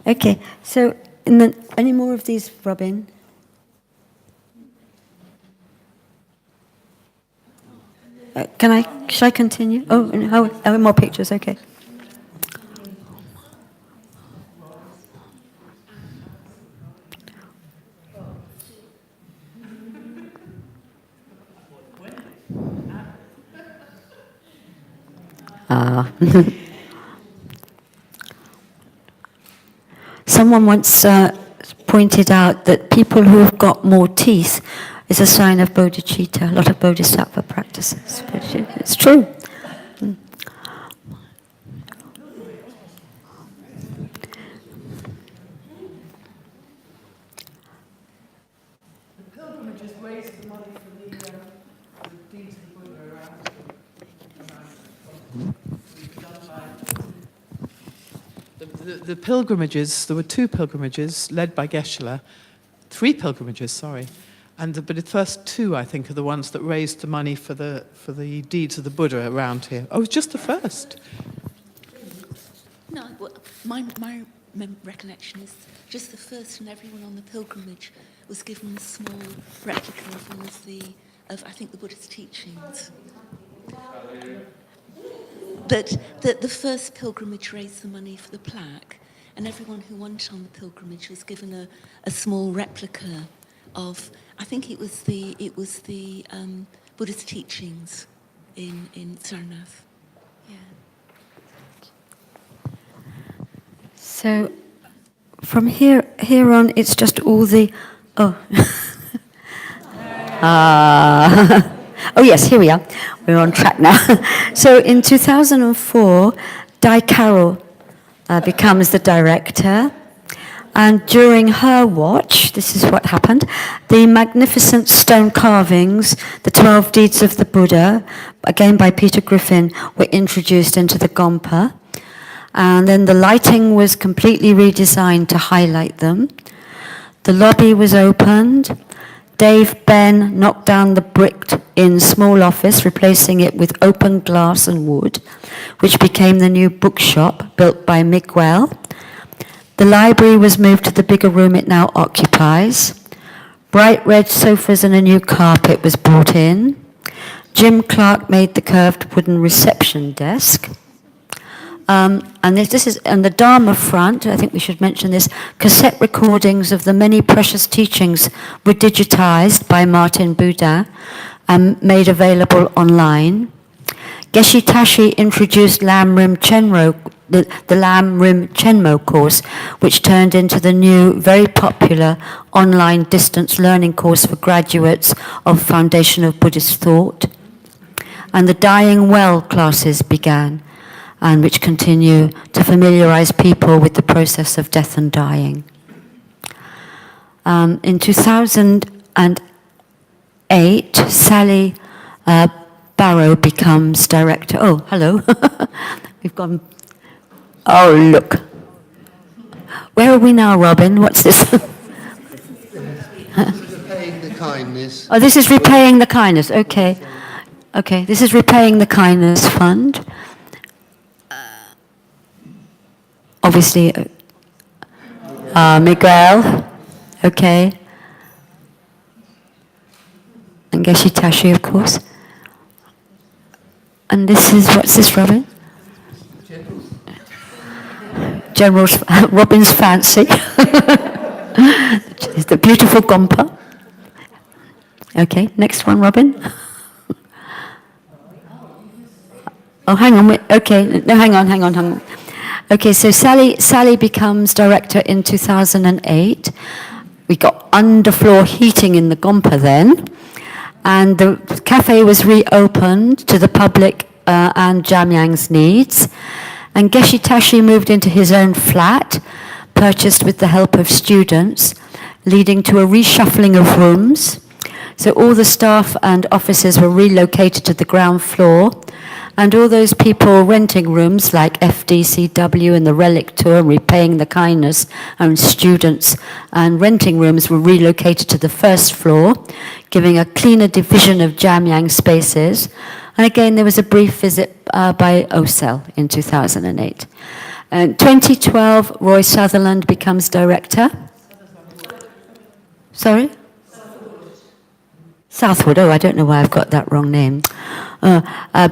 Okay, so any more of these, Robin? Shall I continue? Oh, more pictures, okay. Someone once pointed out that people who have got more teeth is a sign of bodhicitta, a lot of bodhisattva practices. But it's true. The pilgrimages, there were 2 pilgrimages led by Geshe-la, 3 pilgrimages, sorry. But the first 2, I think, are the ones that raised the money for the deeds of the Buddha around here. Oh, it was just the first. No, well, my recollection is just the first, and everyone on the pilgrimage was given a small replica of one of I think the Buddha's teachings. That the first pilgrimage raised the money for the plaque, and everyone who went on the pilgrimage was given a small replica of, I think it was the Buddha's teachings in Sarnath. Yeah. So from here on, it's just all the Oh yes, here we are. We're on track now. So in 2004, Di Carroll becomes the director. And during her watch, this is what happened, the magnificent stone carvings, the 12 deeds of the Buddha, again by Peter Griffin, were introduced into the Gompa. And then the lighting was completely redesigned to highlight them. The lobby was opened. Dave Ben knocked down the bricked-in small office, replacing it with open glass and wood, which became the new bookshop built by Miguel. The library was moved to the bigger room it now occupies. Bright red sofas and a new carpet was brought in. Jim Clark made the curved wooden reception desk. And this is on the Dharma front, I think we should mention this, cassette recordings of the many precious teachings were digitized by Martin Boudin and made available online. Geshe Tashi introduced Lam Rim Chenro, the Lam Rim Chenmo course, which turned into the new, very popular online distance learning course for graduates of Foundation of Buddhist Thought. And the Dying Well classes began. and which continue to familiarize people with the process of death and dying. In 2008, Sally Barrow becomes director. Oh, hello. We've gone. Oh, look. Where are we now, Robin? What's this? Repaying the kindness. Oh, this is repaying the kindness. Okay. Okay, this is repaying the kindness fund. Obviously, Miguel. Okay. And Geshe Tashi, of course. And this is, what's this, Robin? General's, Robin's fancy. It's the beautiful Gompa. Okay, next one, Robin. Oh, hang on, wait, okay, no, hang on. Okay, so Sally becomes director in 2008. We got underfloor heating in the Gompa then, and the cafe was reopened to the public and Jamyang's needs. And Geshe Tashi moved into his own flat, purchased with the help of students, leading to a reshuffling of rooms. So all the staff and offices were relocated to the ground floor, and all those people renting rooms like FDCW and the Relic Tour and Repaying the Kindness and students and renting rooms were relocated to the first floor, giving a cleaner division of Jamyang spaces. And again, there was a brief visit by OSEL in 2008. In 2012, Roy Sutherland becomes director. Sorry? Southwood, oh, I don't know why I've got that wrong name,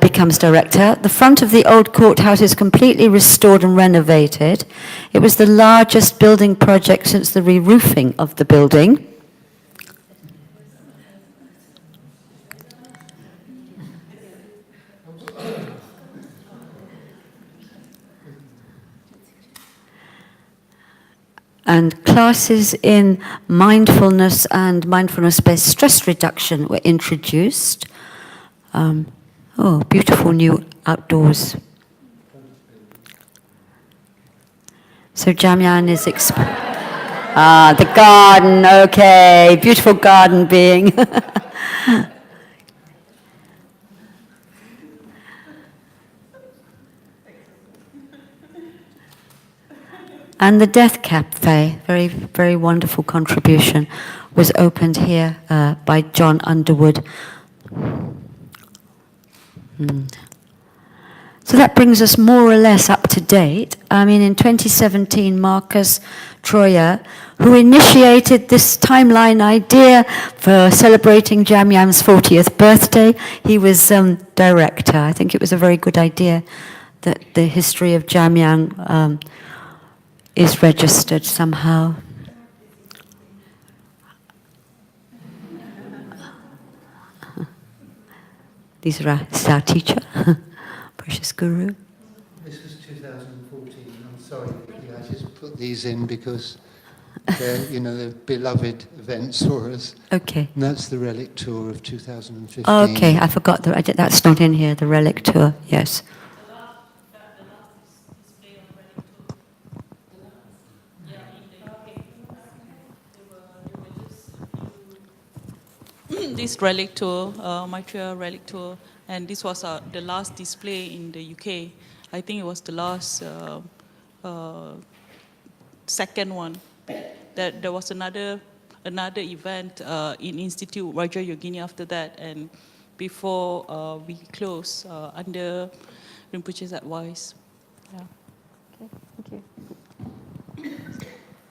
becomes director. The front of the old courthouse is completely restored and renovated. It was the largest building project since the re-roofing of the building. And classes in mindfulness and mindfulness-based stress reduction were introduced. Beautiful new outdoors. So Jamyang is the garden, okay, beautiful garden being. And the Death Cafe, very, very wonderful contribution, was opened here by John Underwood. So that brings us more or less up to date. I mean, in 2017, Marcus Troyer, who initiated this timeline idea for celebrating Jamyang's 40th birthday, he was director. I think it was a very good idea that the history of Jamyang is registered somehow. This is our teacher, precious guru. This was 2014. I'm sorry, Vicki, I just put these in because they're beloved events for us. Okay. And that's the Relic Tour of 2015. Okay, I forgot that's not in here. The Relic Tour, yes. This relic tour, Maitreya relic tour, and this was the last display in the UK. I think it was the last second one. There was another event in Institute Raja Yogini after that, and before we close under Rinpoche's advice. Yeah. Okay, thank you.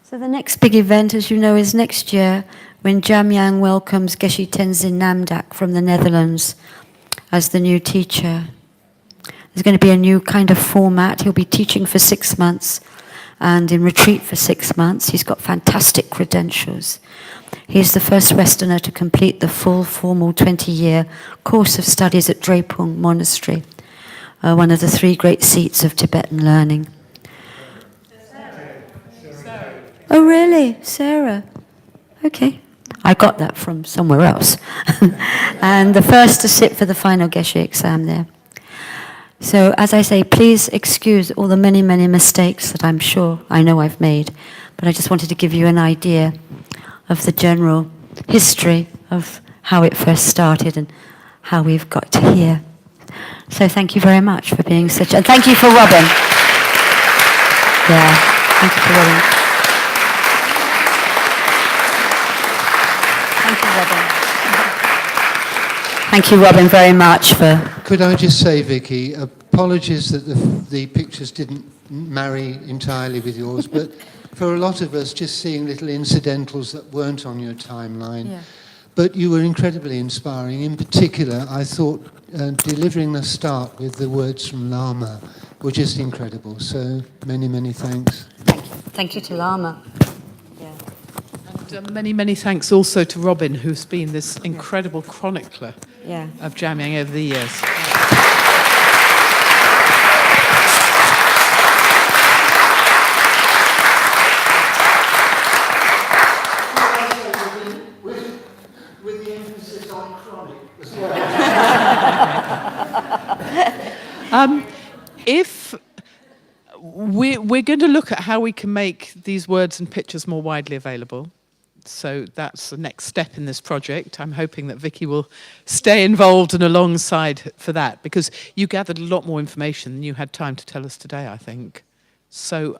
So the next big event, as you know, is next year, when Jamyang welcomes Geshe Tenzin Namdak from the Netherlands as the new teacher. There's going to be a new kind of format. He'll be teaching for 6 months and in retreat for 6 months. He's got fantastic credentials. He's the first Westerner to complete the full formal 20-year course of studies at Drepung Monastery, one of the 3 great seats of Tibetan learning. Oh, really? Sarah? Okay. I got that from somewhere else. And the first to sit for the final Geshe exam there. So, as I say, please excuse all the many, many mistakes that I know I've made, but I just wanted to give you an idea of the general history of how it first started and how we've got to here. So thank you very much for being such, and thank you for Robin. Yeah, thank you for Robin. Thank you, Robin. Thank you, Robin, very much for... Could I just say, Vicki, apologies that the pictures didn't marry entirely with yours, but for a lot of us, just seeing little incidentals that weren't on your timeline. Yeah. But you were incredibly inspiring. In particular, I thought delivering the start with the words from Lama were just incredible. So many, many thanks. Thank you to Lama. Yeah. And many, many thanks also to Robin, who's been this incredible chronicler of Jamyang over the years. With the emphasis on chronic as well. If we're going to look at how we can make these words and pictures more widely available. So that's the next step in this project. I'm hoping that Vicki will stay involved and alongside for that, because you gathered a lot more information than you had time to tell us today, I think. So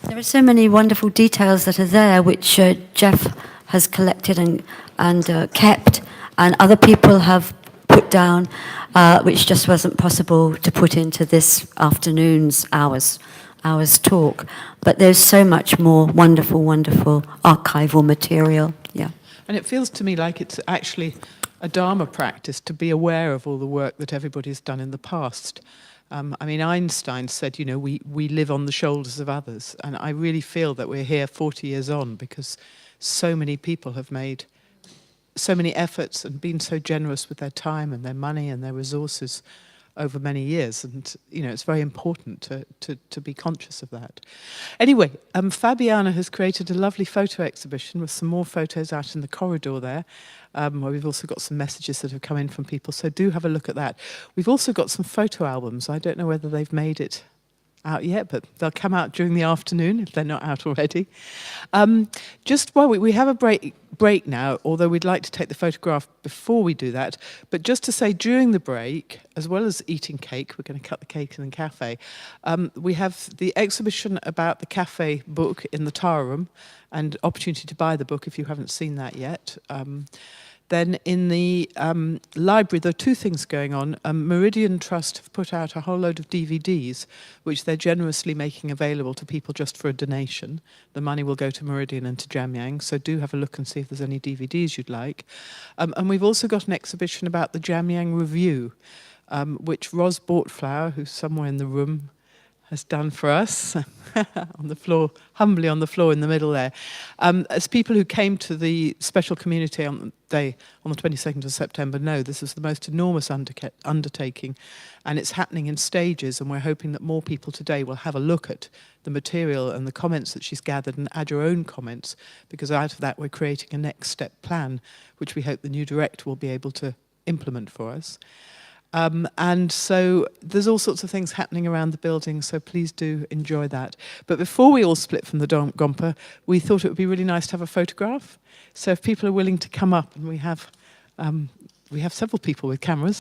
there are so many wonderful details that are there, which Jeff has collected and kept, and other people have put down, which just wasn't possible to put into this afternoon's hours talk. But there's so much more wonderful, wonderful archival material. Yeah. And it feels to me like it's actually a Dharma practice to be aware of all the work that everybody's done in the past. I mean, Einstein said, you know, we live on the shoulders of others. And I really feel that we're here 40 years on because so many people have made so many efforts and been so generous with their time and their money and their resources over many years. And, you know, it's very important to be conscious of that. Anyway, Fabiana has created a lovely photo exhibition with some more photos out in the corridor there, where we've also got some messages that have come in from people. So do have a look at that. We've also got some photo albums. I don't know whether they've made it out yet, but they'll come out during the afternoon if they're not out already. Just while we have a break now, although we'd like to take the photograph before we do that, but just to say during the break, as well as eating cake, we're going to cut the cake in the cafe, we have the exhibition about the cafe book in the Tara room and opportunity to buy the book if you haven't seen that yet. Then in the library, there are two things going on. Meridian Trust have put out a whole load of DVDs, which they're generously making available to people just for a donation. The money will go to Meridian and to Jamyang, so do have a look and see if there's any DVDs you'd like. And we've also got an exhibition about the Jamyang Review, which Ros Bortflower, who's somewhere in the room, has done for us on the floor, humbly on the floor in the middle there. As people who came to the special community on the 22nd of September know, this is the most enormous undertaking, and it's happening in stages, and we're hoping that more people today will have a look at the material and the comments that she's gathered and add your own comments, because out of that we're creating a next step plan, which we hope the new director will be able to implement for us. And so there's all sorts of things happening around the building, so please do enjoy that. But before we all split from the Gompa, we thought it would be really nice to have a photograph. So if people are willing to come up, and we have several people with cameras.